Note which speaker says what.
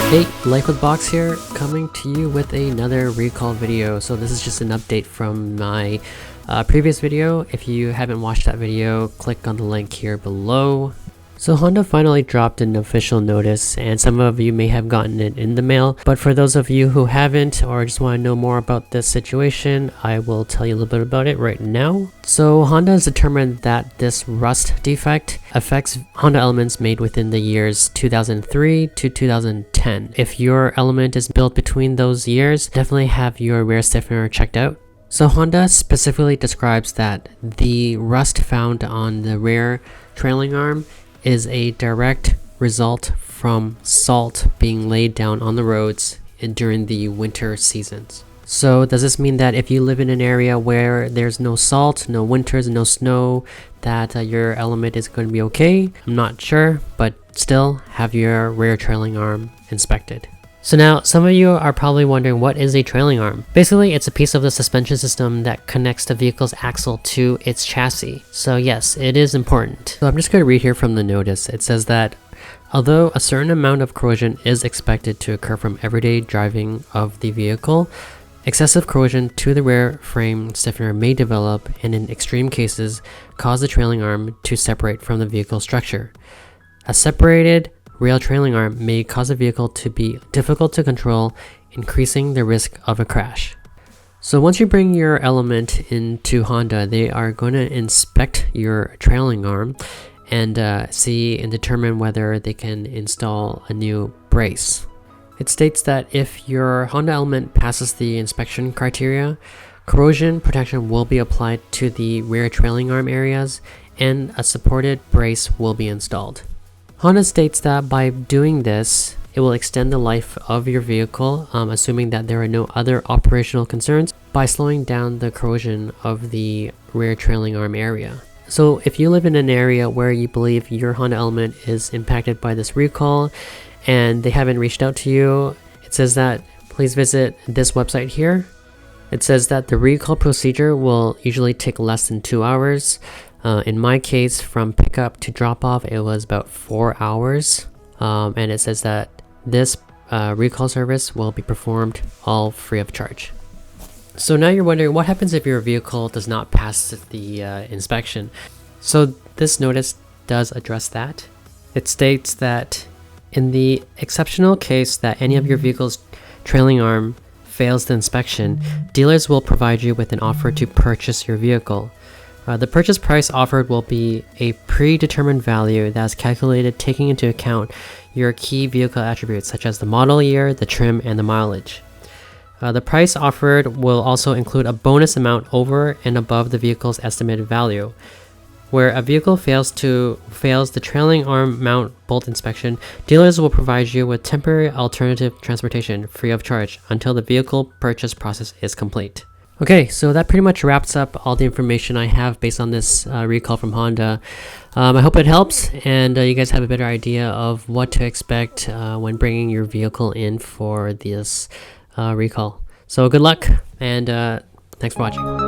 Speaker 1: Hey, Life with Box here, coming to you with another recall video. So this is just an update from my previous video. If you haven't watched that video, click on the link here below. So Honda finally dropped an official notice, and some of you may have gotten it in the mail, but for those of you who haven't or just want to know more about this situation, I will tell you a little bit about it right now. So Honda has determined that this rust defect affects Honda elements made within the years 2003 to 2010. If your element is built between those years, definitely have your rear stiffener checked out. So Honda specifically describes that the rust found on the rear trailing arm is a direct result from salt being laid down on the roads during the winter seasons. So does this mean that if you live in an area where there's no salt, no winters, no snow, that your element is going to be okay? I'm not sure, but still have your rear trailing arm inspected. So now, some of you are probably wondering, what is a trailing arm? Basically, it's a piece of the suspension system that connects the vehicle's axle to its chassis. So yes, it is important. So I'm just going to read here from the notice. It says that although a certain amount of corrosion is expected to occur from everyday driving of the vehicle, excessive corrosion to the rear frame stiffener may develop and in extreme cases cause the trailing arm to separate from the vehicle structure. A separated rear trailing arm may cause a vehicle to be difficult to control, increasing the risk of a crash. So once you bring your element into Honda, they are going to inspect your trailing arm and see and determine whether they can install a new brace. It states that if your Honda element passes the inspection criteria, corrosion protection will be applied to the rear trailing arm areas and a supported brace will be installed. Honda states that by doing this, it will extend the life of your vehicle, assuming that there are no other operational concerns, by slowing down the corrosion of the rear trailing arm area. So if you live in an area where you believe your Honda element is impacted by this recall and they haven't reached out to you, it says that please visit this website here. It says that the recall procedure will usually take less than 2 hours. In my case, from pickup to drop off, it was about 4 hours. And it says that this recall service will be performed all free of charge. So now you're wondering, what happens if your vehicle does not pass the inspection? So this notice does address that. It states that in the exceptional case that any of your vehicle's trailing arm fails the inspection, dealers will provide you with an offer to purchase your vehicle. The purchase price offered will be a predetermined value that is calculated taking into account your key vehicle attributes such as the model year, the trim, and the mileage. The price offered will also include a bonus amount over and above the vehicle's estimated value. Where a vehicle fails the trailing arm mount bolt inspection, dealers will provide you with temporary alternative transportation free of charge until the vehicle purchase process is complete. Okay, so that pretty much wraps up all the information I have based on this recall from Honda. I hope it helps and you guys have a better idea of what to expect when bringing your vehicle in for this recall. So good luck and thanks for watching.